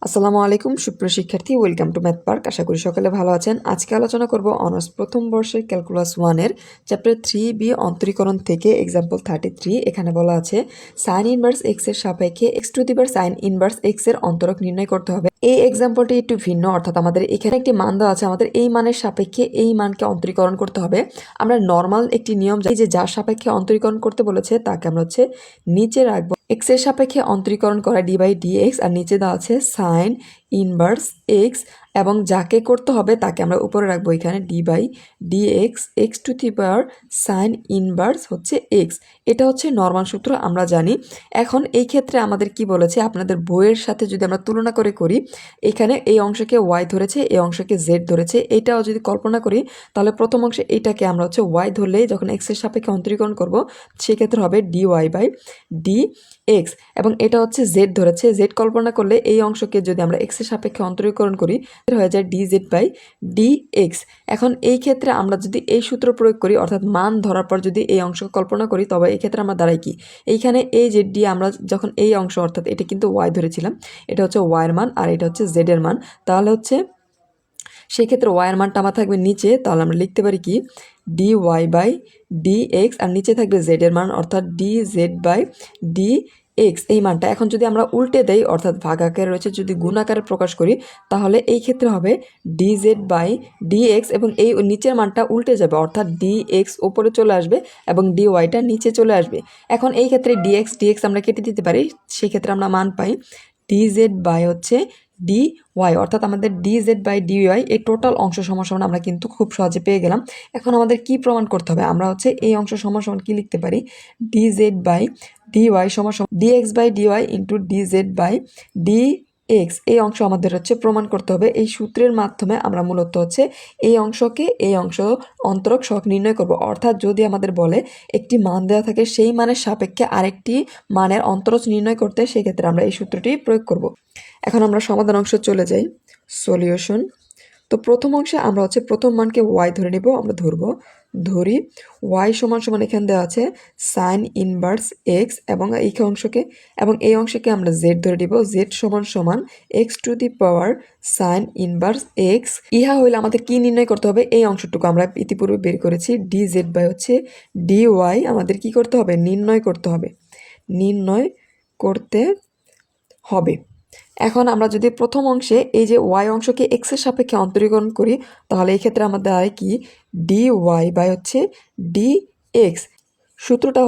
আসসালামু আলাইকুম সুপ্রিয় শিক্ষার্থী, ওয়েলকাম টু ম্যাথ পার্ক। আশা করি সকলে ভালো আছেন। আজকে আলোচনা করব অনার্স প্রথম বর্ষের ক্যালকুলাস 1-এর চ্যাপ্টার 3B অন্তরীকরণ থেকে এক্সাম্পল 33। এখানে বলা আছে সাইন ইনভার্স এক্স এর সাপেক্ষে x to the power sine inverse x এর অন্তরক নির্ণয় করতে হবে। এই এক্সাম্পলটি একটু ভিন্ন, অর্থাৎ আমাদের এখানে একটি মান দেওয়া আছে, আমাদের এই মানের সাপেক্ষে এই মানকে অন্তরীকরণ করতে হবে। আমরা নর্মাল একটি নিয়ম জানি যে যার সাপেক্ষে অন্তরীকরণ করতে বলেছে তাকে আমরা নিচে রাখবো এক্স এর সাপেক্ষে অন্তরীকরণ করা ডি বাই ডি এক্স, আর নিচে দেওয়া আছে সাইন ইনভার্স এক্স, এবং যাকে করতে হবে তাকে আমরা উপরে রাখবো এখানে d by d x, x to the power sine inverse x. এটা নর্মাল সূত্র, আমরা জানি। এখন এই ক্ষেত্রে আমাদের কি বলেছে, আপনাদের বইয়ের সাথে যদি আমরা তুলনা করি, এখানে এই অংশকে ওয়াই ধরেছে, এই অংশকে জেড ধরেছে। এইটাও যদি কল্পনা করি তাহলে প্রথম অংশে এইটাকে আমরা ওয়াই ধরলেই যখন এক্স এর সাপেক্ষে অন্তরীকরণ করব সেক্ষেত্রে হবে d y by d x, এবং এটা জেড ধরেছে। জেড কল্পনা করলে এই অংশকে যদি আমরা এক্স এর সাপেক্ষে অন্তরীকরণ করি হয়ে যায় d z by d x. এখন এই ক্ষেত্রে আমরা যদি এই সূত্র প্রয়োগ করি, অর্থাৎ মান ধরার পর যদি এই অংশকে কল্পনা করি, তবে এই ক্ষেত্রে আমরা দাঁড়াই কি, এইখানে এই জেড ডি আমরা যখন এই অংশ, অর্থাৎ এটা কিন্তু ওয়াই ধরেছিলাম, এটা ওয়াইয়ের মান আর এটা জেড এর মান, তাহলে সেই ক্ষেত্রে ওয়াইয়ের মানটা আমার থাকবে নিচে। তাহলে আমরা লিখতে পারি কি d y by d x, আর নিচে থাকবে জেড এর মান অর্থাৎ d z by d x. এই মানটা এখন যদি আমরা উল্টে দেই, অর্থাৎ ভাগ আকারে রয়েছে, যদি গুণ আকারে প্রকাশ করি তাহলে এই ক্ষেত্রে হবে d z by d x, এবং এই নিচের মানটা উল্টে যাবে, অর্থাৎ ডি এক্স ওপরে চলে আসবে এবং ডি ওয়াইটা নিচে চলে আসবে। এখন এই ক্ষেত্রে ডি এক্স আমরা কেটে দিতে পারি, সেই ক্ষেত্রে আমরা মান পাই d z by d y, অর্থাৎ আমাদের d z by d y এই টোটাল অংশ সমান আমরা কিন্তু খুব সহজে পেয়ে গেলাম। এখন আমাদের কি প্রমাণ করতে হবে, আমরা এই অংশ সমান কি লিখতে পারি, d z by d y সমান d x by d y into d z by d x. এই অংশ আমাদের প্রমাণ করতে হবে। এই সূত্রের মাধ্যমে আমরা মূলত এই অংশকে এই অংশ অন্তরক সহগ নির্ণয় করব। অর্থাৎ যদি আমাদের বলে একটি মান দেওয়া থাকে, সেই মানের সাপেক্ষে আরেকটি মানের অন্তরজ নির্ণয় করতে, সেক্ষেত্রে আমরা এই সূত্রটি প্রয়োগ করব। এখন আমরা সমাধান অংশ চলে যাই, সলিউশন। তো প্রথম অংশে আমরা প্রথম মানকে ওয়াই ধরে নিব, আমরা ধরি ওয়াই সমান এখানে দেওয়া আছে সাইন ইনভার্স এক্স, এবং এই অংশকে আমরা জেড ধরে নিব, জেড সমান x to the power sine inverse x. ইহা হইলে আমাদের কি নির্ণয় করতে হবে, এই অংশটুকু আমরা ইতিপূর্বে বের করেছি, d z by d y আমাদের কি করতে হবে, নির্ণয় করতে হবে। এখন আমরা যদি প্রথম অংশে এই যে ওয়াই অংশকে এক্স এর সাপেক্ষে অন্তরীকরণ করি, তাহলে এই ক্ষেত্রে আমাদের হয় কি d y by d x. সূত্রটা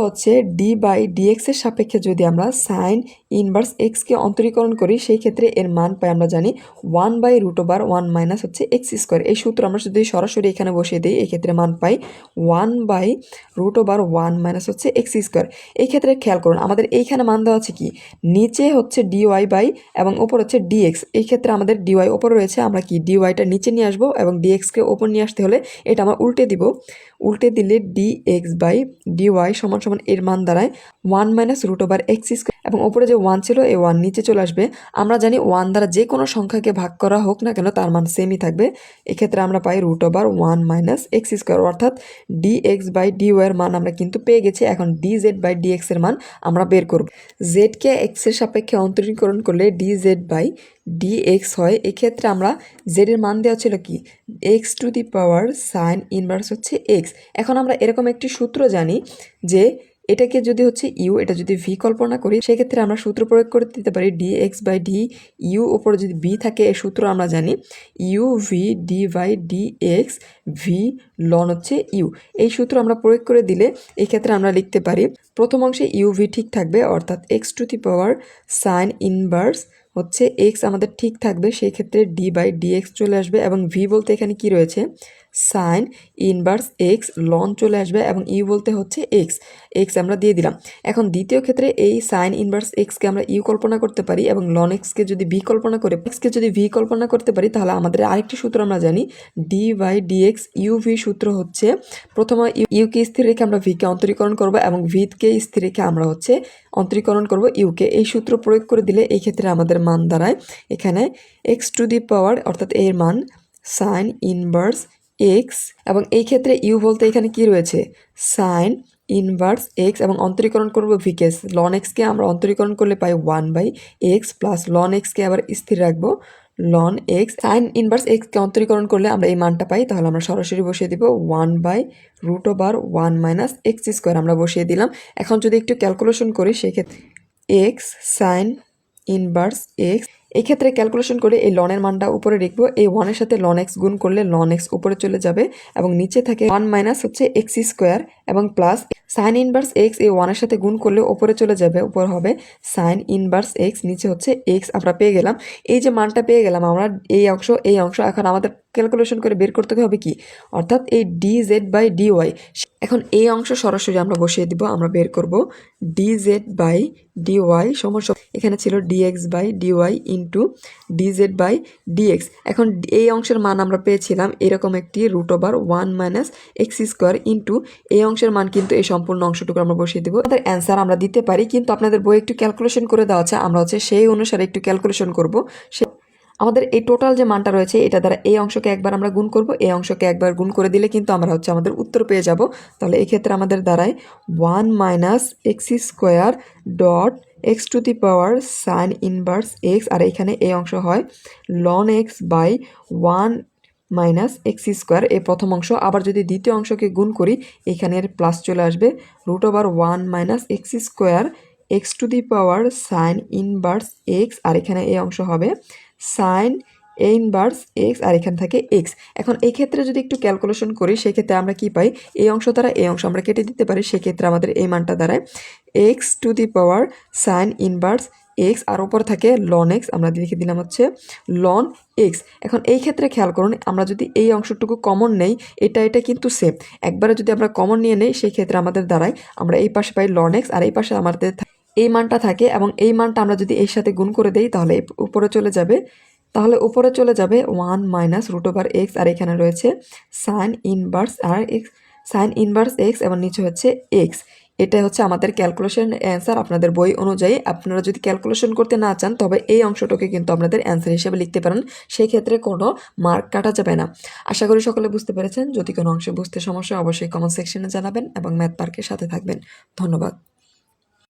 ডি বাই ডি এক্স এর সাপেক্ষে যদি আমরা সাইন ইনভার্স এক্সকে অন্তরীকরণ করি, সেই ক্ষেত্রে এর মান পাই আমরা জানি 1/√1 মাইনাস এক্স স্কোয়ার। এই সূত্র আমরা যদি সরাসরি এখানে বসিয়ে দিই, এই ক্ষেত্রে মান পাই 1/√1 মাইনাস এক্স স্কোয়ার। এই ক্ষেত্রে খেয়াল করুন, আমাদের এইখানে মান দেওয়া আছে কি, নিচে ডি ওয়াই বাই এবং ওপর ডি এক্স। এই ক্ষেত্রে আমাদের ডি ওয়াই ওপরে রয়েছে, আমরা কি ডি ওয়াইটা নিচে নিয়ে আসবো, এবং ডি এক্সকে ওপর নিয়ে আসতে হলে এটা আমরা উল্টে দিব। উল্টে দিলে d x by d y সমান এর মান দাঁড়ায় 1/√এক্স স্কোয়ার, এবং ওপরে যে 1 ছিল এই 1 নিচে চলে আসবে। আমরা জানি 1 দ্বারা যে কোনো সংখ্যাকে ভাগ করা হোক না কেন তার মান সেমই থাকবে। এক্ষেত্রে আমরা পাই √1 - এক্স স্কোয়ার, অর্থাৎ d x by d y এর মান আমরা কিন্তু পেয়ে গেছি। এখন d z by d x এর মান আমরা বের করব। জেডকে এক্স এর সাপেক্ষে অন্তরীকরণ করলে d z by d x হয়। এক্ষেত্রে আমরা জেড এর মান দেওয়া ছিল কি x to the power sine inverse x. এখন আমরা এরকম একটি সূত্র জানি যে এটাকে যদি ইউ, এটা যদি ভি কল্পনা করি, সেক্ষেত্রে আমরা সূত্র প্রয়োগ করে দিতে পারি d x by d u, ওপরে যদি বি থাকে এই সূত্র আমরা জানি u v d by d x v ln u. এই সূত্র আমরা প্রয়োগ করে দিলে এই ক্ষেত্রে আমরা লিখতে পারি প্রথম অংশে ইউ ভি ঠিক থাকবে, অর্থাৎ x to the power sine inverse x আমাদের ঠিক থাকবে, সেই ক্ষেত্রে ডি বাই ডি এক্স চলে আসবে, এবং ভি বলতে এখানে কি রয়েছে সাইন ইনভার্স এক্স লন চলে আসবে, এবং ইউ বলতে এক্স আমরা দিয়ে দিলাম। এখন দ্বিতীয় ক্ষেত্রে এই সাইন ইনভার্স এক্সকে আমরা ইউ কল্পনা করতে পারি, এবং লন এক্সকে যদি ভি কল্পনা করতে পারি, তাহলে আমাদের আরেকটি সূত্র আমরা জানি d by d x u v. সূত্র প্রথমে ইউকে স্থির রেখে আমরা ভিকে অন্তরীকরণ করব, এবং ভিকে স্থির রেখে আমরা অন্তরীকরণ করব ইউকে। এই সূত্র প্রয়োগ করে দিলে এই ক্ষেত্রে আমাদের মান দাঁড়ায় এখানে এক্স টু দি পাওয়ার, অর্থাৎ এর মান সাইন ইনভার্স এক্স, এবং এই ক্ষেত্রে ইউ বলতে এখানে কি রয়েছে সাইন ইনভার্স এক্স এবং অন্তরীকরণ করব ভিকেস লন এক্সকে আমরা অন্তরীকরণ করলে পাই 1/x প্লাস লন এক্সকে আবার স্থির রাখবো লন এক্স সাইন ইনভার্স এক্সকে অন্তরীকরণ করলে আমরা এই মানটা পাই তাহলে আমরা সরাসরি বসিয়ে দিব 1/√1 - x² আমরা বসিয়ে দিলাম। এখন যদি একটু ক্যালকুলেশন করি সেক্ষেত্রে এক্স সাইন ইনভার্স এক্স এই ক্ষেত্রে ক্যালকুলেশন করে এই লনের মানটা উপরে লিখবো এই 1-এর সাথে লন এক্স গুণ করলে লন এক্স উপরে চলে যাবে এবং নিচে থাকে 1 - এবং প্লাস সাইন ইনভার্স এক্স এই 1-এর সাথে গুণ করলে উপরে চলে যাবে উপর হবে সাইন ইনভার্স এক্স নিচে হচ্ছে এক্স আমরা পেয়ে গেলাম। এই যে মানটা পেয়ে গেলাম আমরা এই অংশ এখন আমাদের ক্যালকুলেশন করে বের করতে হবে কি অর্থাৎ এই dz/dy। এখন এই অংশ সরাসরি আমরা বসিয়ে দিব আমরা বের করব dz/dy সমান এখানে ছিল dx/dy ইন্টু dz/dx। এখন এই অংশের মান আমরা পেয়েছিলাম এরকম একটি √1 - x² ইন্টু এই অংশের মান কিন্তু এই সম্পূর্ণ অংশটুকু আমরা বসিয়ে দেবো। আমাদের অ্যান্সার আমরা দিতে পারি কিন্তু আপনাদের বই একটু ক্যালকুলেশন করে দেওয়া আছে আমরা সেই অনুসারে একটু ক্যালকুলেশন করব। আমাদের এই টোটাল যে মানটা রয়েছে এটা দ্বারা এই অংশকে একবার আমরা গুণ করব এই অংশকে একবার গুণ করে দিলে কিন্তু আমরা আমাদের উত্তর পেয়ে যাব। তাহলে এই ক্ষেত্রে আমাদের দ্বারাই 1 - x² dot x⁴ sine inverse x আর এখানে এই অংশ হয় লন x/1 - x² এই প্রথম অংশ। আবার যদি দ্বিতীয় অংশকে গুণ করি এখানের প্লাস চলে আসবে √1 - x² x⁴ sine inverse x আর এখানে এই অংশ হবে সাইন ইনভার্স এক্স আর এখান থেকে এক্স। এখন এই ক্ষেত্রে যদি একটু ক্যালকুলেশন করি সেক্ষেত্রে আমরা কি পাই এই অংশ দ্বারা এই অংশ আমরা কেটে দিতে পারি সেক্ষেত্রে আমাদের এই মানটা দাঁড়ায় x⁴ সাইন ইনভার্স এক্স আর ওপর থাকে লন এক্স আমরা লিখে দিলাম হচ্ছে লন এক্স। এখন এই ক্ষেত্রে খেয়াল করুন আমরা যদি এই অংশটুকু কমন নেই এটা কিন্তু সেম একবারে যদি আমরা কমন নিয়ে নেই সেই ক্ষেত্রে আমাদের দ্বারায় আমরা এই পাশে পাই লন এক্স আর এই পাশে আমাদের এই মানটা থাকে এবং এই মানটা আমরা যদি এর সাথে গুণ করে দেই তাহলে উপরে চলে যাবে 1 - √x আর এখানে রয়েছে সাইন ইনভার্স এক্স এবং নিচে হচ্ছে এক্স। এটা হচ্ছে আমাদের ক্যালকুলেশন অ্যান্সার আপনাদের বই অনুযায়ী। আপনারা যদি ক্যালকুলেশন করতে না চান তবে এই অংশটাকে কিন্তু আপনাদের অ্যান্সার হিসেবে লিখতে পারেন সেই ক্ষেত্রে কোনো মার্ক কাটা যাবে না। আশা করি সকলে বুঝতে পেরেছেন। যদি কোনো অংশে বুঝতে সমস্যা অবশ্যই কমেন্ট সেকশনে জানাবেন এবং ম্যাথ পার্কের সাথে থাকবেন। ধন্যবাদ।